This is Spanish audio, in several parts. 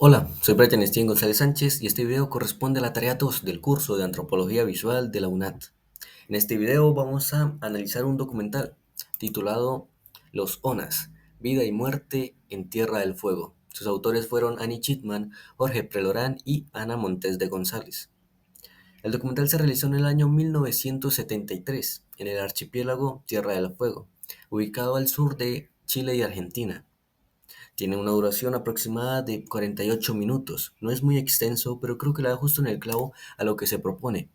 Hola, soy Brian Esteban González Sánchez y este video corresponde a la tarea 2 del curso de Antropología Visual de la UNAT. En este video vamos a analizar un documental titulado Los Onas, Vida y Muerte en Tierra del Fuego. Sus autores fueron Annie Chitman, Jorge Prelorán y Ana Montes de González. El documental se realizó en el año 1973 en el archipiélago Tierra del Fuego, ubicado al sur de Chile y Argentina. Tiene una duración aproximada de 48 minutos. No es muy extenso, pero creo que le da justo en el clavo a lo que se propone.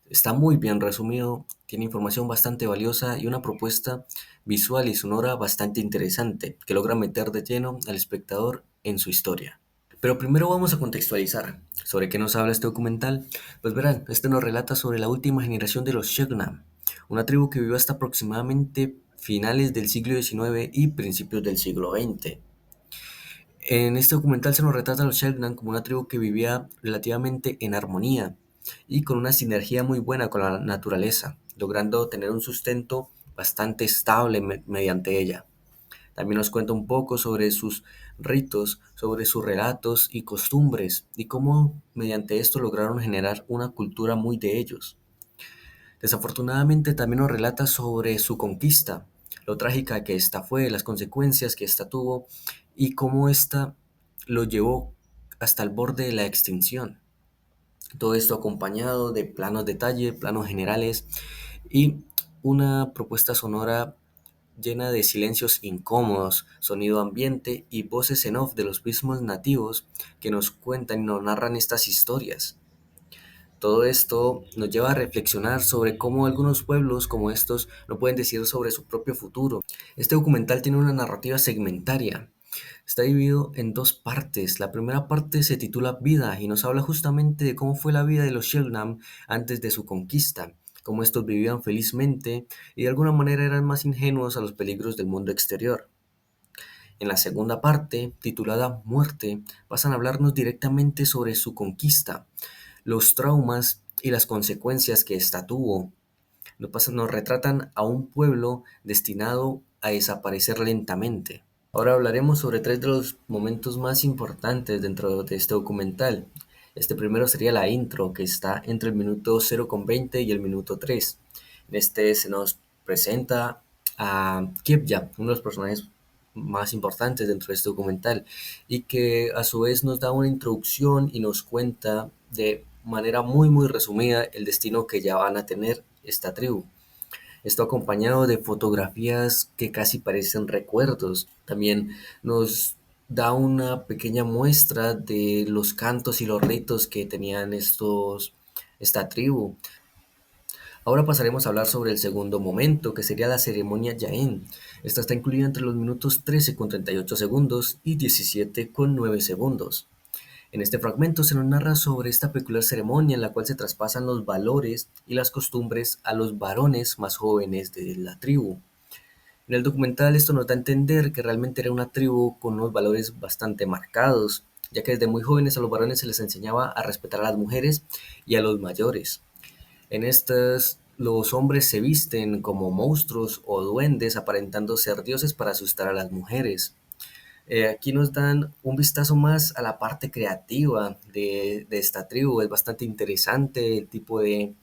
Está muy bien resumido, tiene información bastante valiosa y una propuesta visual y sonora bastante interesante que logra meter de lleno al espectador en su historia. Pero primero vamos a contextualizar. ¿Sobre qué nos habla este documental? Pues verán, este nos relata sobre la última generación de los Sheknam, una tribu que vivió hasta aproximadamente finales del siglo XIX y principios del siglo XX. En este documental se nos retrata a los Shelknam como una tribu que vivía relativamente en armonía y con una sinergia muy buena con la naturaleza, logrando tener un sustento bastante estable mediante ella. También nos cuenta un poco sobre sus ritos, sobre sus relatos y costumbres y cómo mediante esto lograron generar una cultura muy de ellos. Desafortunadamente también nos relata sobre su conquista, lo trágica que ésta fue, las consecuencias que ésta tuvo y cómo ésta lo llevó hasta el borde de la extinción. Todo esto acompañado de planos detalle, planos generales y una propuesta sonora llena de silencios incómodos, sonido ambiente y voces en off de los mismos nativos que nos cuentan y nos narran estas historias. Todo esto nos lleva a reflexionar sobre cómo algunos pueblos como estos no pueden decidir sobre su propio futuro. Este documental tiene una narrativa segmentaria. Está dividido en dos partes. La primera parte se titula Vida y nos habla justamente de cómo fue la vida de los Shelnam antes de su conquista, cómo estos vivían felizmente y de alguna manera eran más ingenuos a los peligros del mundo exterior. En la segunda parte, titulada Muerte, pasan a hablarnos directamente sobre su conquista, los traumas y las consecuencias que ésta tuvo. Nos retratan a un pueblo destinado a desaparecer lentamente. Ahora hablaremos sobre tres de los momentos más importantes dentro de este documental. Este primero sería la intro, que está entre el minuto 0,20 y el minuto 3. En este se nos presenta a Kipja, uno de los personajes más importantes dentro de este documental, y que a su vez nos da una introducción y nos cuenta de manera muy resumida el destino que ya van a tener esta tribu. Esto acompañado de fotografías que casi parecen recuerdos. También nos da una pequeña muestra de los cantos y los ritos que tenían esta tribu. Ahora pasaremos a hablar sobre el segundo momento, que sería la ceremonia Yaén. Esta está incluida entre los minutos 13,38 segundos y 17,9 segundos. En este fragmento se nos narra sobre esta peculiar ceremonia en la cual se traspasan los valores y las costumbres a los varones más jóvenes de la tribu. En el documental esto nos da a entender que realmente era una tribu con unos valores bastante marcados, ya que desde muy jóvenes a los varones se les enseñaba a respetar a las mujeres y a los mayores. En estas, los hombres se visten como monstruos o duendes aparentando ser dioses para asustar a las mujeres. Aquí nos dan un vistazo más a la parte creativa de esta tribu. Es bastante interesante el tipo de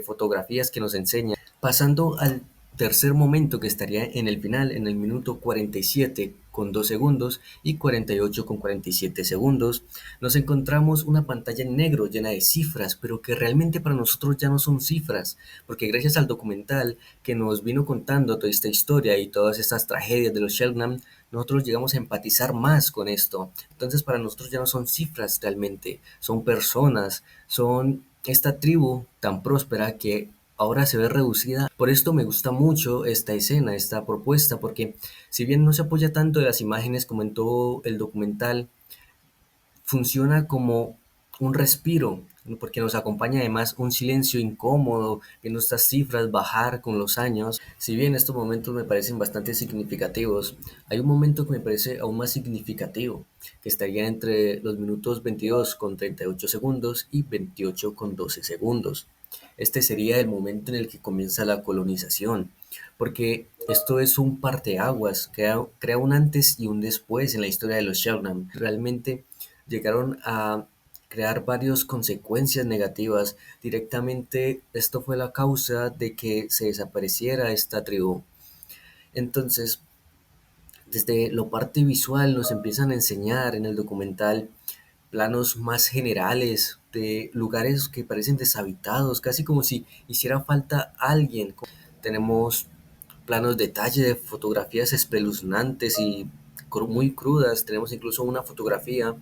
fotografías que nos enseña. Pasando al tercer momento que estaría en el final, en el minuto 47,2 segundos y 48,47 segundos, nos encontramos una pantalla en negro llena de cifras, pero que realmente para nosotros ya no son cifras, porque gracias al documental que nos vino contando toda esta historia y todas estas tragedias de los Shelnam, nosotros llegamos a empatizar más con esto. Entonces para nosotros ya no son cifras realmente, son personas, son esta tribu tan próspera que ahora se ve reducida. Por esto me gusta mucho esta escena, esta propuesta, porque si bien no se apoya tanto de las imágenes como en todo el documental, funciona como un respiro, ¿no? Porque nos acompaña además un silencio incómodo, viendo estas cifras bajar con los años. Si bien estos momentos me parecen bastante significativos, hay un momento que me parece aún más significativo, que estaría entre los minutos 22,38 segundos y 28,12 segundos. este sería el momento en el que comienza la colonización, porque esto es un parteaguas, crea un antes y un después en la historia de los Selknam. Realmente llegaron a crear varias consecuencias negativas. Directamente esto fue la causa de que se desapareciera esta tribu. Entonces, desde lo parte visual nos empiezan a enseñar en el documental planos más generales de lugares que parecen deshabitados, casi como si hiciera falta alguien. Tenemos planos detalle de fotografías espeluznantes y muy crudas. Tenemos incluso una fotografía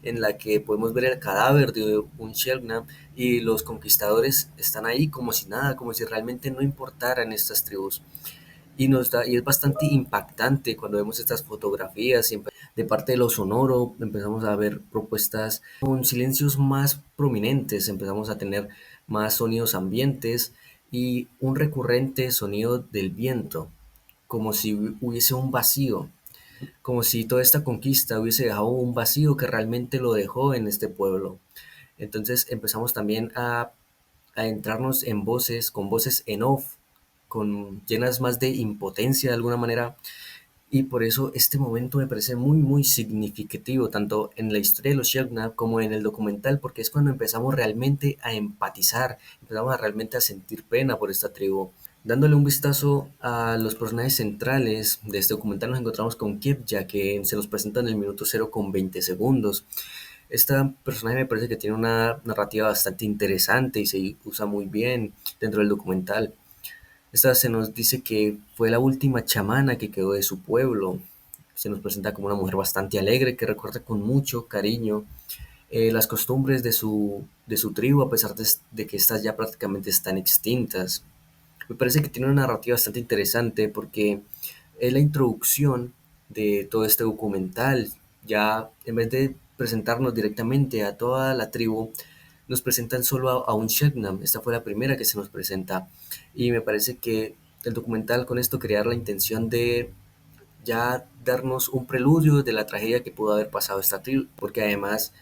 en la que podemos ver el cadáver de un Selknam y los conquistadores están ahí como si nada, como si realmente no importaran estas tribus. Y es bastante impactante cuando vemos estas fotografías y de parte de lo sonoro empezamos a ver propuestas con silencios más prominentes, empezamos a tener más sonidos ambientes y un recurrente sonido del viento, como si hubiese un vacío, como si toda esta conquista hubiese dejado un vacío que realmente lo dejó en este pueblo. Entonces empezamos también a adentrarnos en voces, con voces en off, llenas más de impotencia de alguna manera, y por eso este momento me parece muy significativo, tanto en la historia de los Selknam como en el documental, porque es cuando empezamos realmente a empatizar, empezamos a realmente a sentir pena por esta tribu. Dándole un vistazo a los personajes centrales de este documental, nos encontramos con Kepja, que se nos presenta en el minuto 0,20 segundos. Esta personaje me parece que tiene una narrativa bastante interesante y se usa muy bien dentro del documental. Esta se nos dice que fue la última chamana que quedó de su pueblo. Se nos presenta como una mujer bastante alegre que recuerda con mucho cariño las costumbres de su tribu, a pesar de que estas ya prácticamente están extintas. Me parece que tiene una narrativa bastante interesante porque es la introducción de todo este documental. Ya en vez de presentarnos directamente a toda la tribu, nos presentan solo a un Selknam. Esta fue la primera que se nos presenta. Y me parece que el documental con esto crear la intención de ya darnos un preludio de la tragedia que pudo haber pasado esta tribu, porque además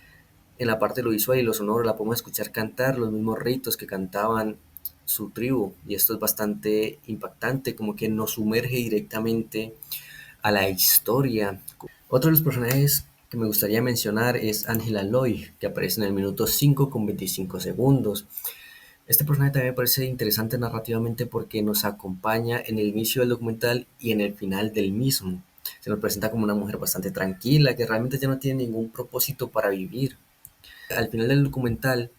en la parte de lo visual y lo sonoro la podemos escuchar cantar los mismos ritos que cantaban su tribu, y esto es bastante impactante, como que nos sumerge directamente a la historia. Otro de los personajes que me gustaría mencionar es Angela Lloyd, que aparece en el minuto 5,25 segundos. Este personaje también me parece interesante narrativamente porque nos acompaña en el inicio del documental y en el final del mismo. Se nos presenta como una mujer bastante tranquila, que realmente ya no tiene ningún propósito para vivir. Al final del documental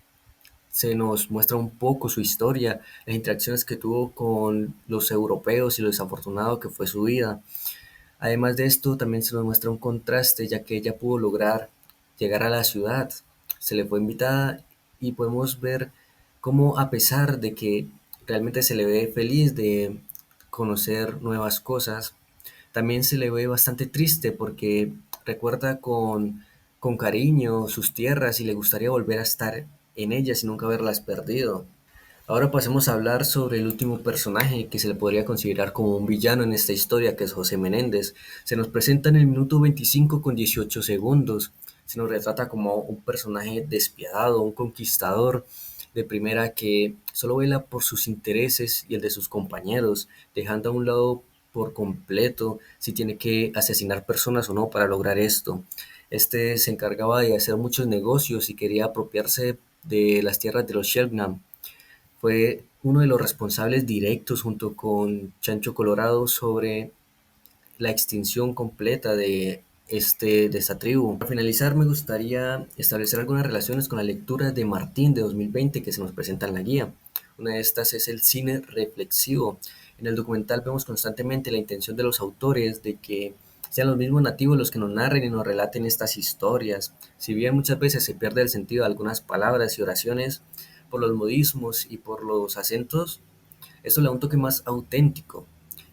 se nos muestra un poco su historia, las interacciones que tuvo con los europeos y lo desafortunado que fue su vida. Además de esto, también se nos muestra un contraste, ya que ella pudo lograr llegar a la ciudad. Se le fue invitada y podemos ver cómo, a pesar de que realmente se le ve feliz de conocer nuevas cosas, también se le ve bastante triste porque recuerda con cariño sus tierras y le gustaría volver a estar en ellas y nunca haberlas perdido. Ahora pasemos a hablar sobre el último personaje que se le podría considerar como un villano en esta historia, que es José Menéndez. Se nos presenta en el minuto 25,18 segundos. Se nos retrata como un personaje despiadado, un conquistador de primera que solo vela por sus intereses y el de sus compañeros, dejando a un lado por completo si tiene que asesinar personas o no para lograr esto. Este se encargaba de hacer muchos negocios y quería apropiarse de las tierras de los Selknam. Fue uno de los responsables directos junto con Chancho Colorado sobre la extinción completa de esta tribu. Para finalizar, me gustaría establecer algunas relaciones con la lectura de Martín de 2020 que se nos presenta en la guía. Una de estas es el cine reflexivo. En el documental vemos constantemente la intención de los autores de que sean los mismos nativos los que nos narren y nos relaten estas historias. Si bien muchas veces se pierde el sentido de algunas palabras y oraciones por los modismos y por los acentos, esto le da un toque más auténtico.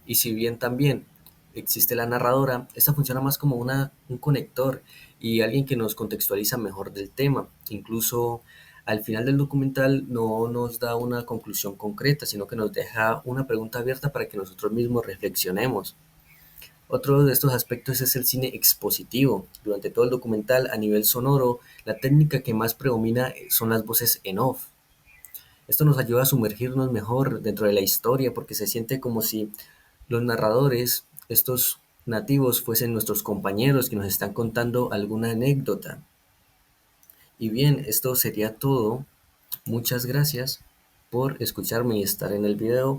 Y si bien también existe la narradora, esta funciona más como un conector y alguien que nos contextualiza mejor del tema. Incluso al final del documental no nos da una conclusión concreta, sino que nos deja una pregunta abierta para que nosotros mismos reflexionemos. Otro de estos aspectos es el cine expositivo. Durante todo el documental, a nivel sonoro, la técnica que más predomina son las voces en off. Esto nos ayuda a sumergirnos mejor dentro de la historia porque se siente como si los narradores, estos nativos, fuesen nuestros compañeros que nos están contando alguna anécdota. Y bien, esto sería todo. Muchas gracias por escucharme y estar en el video.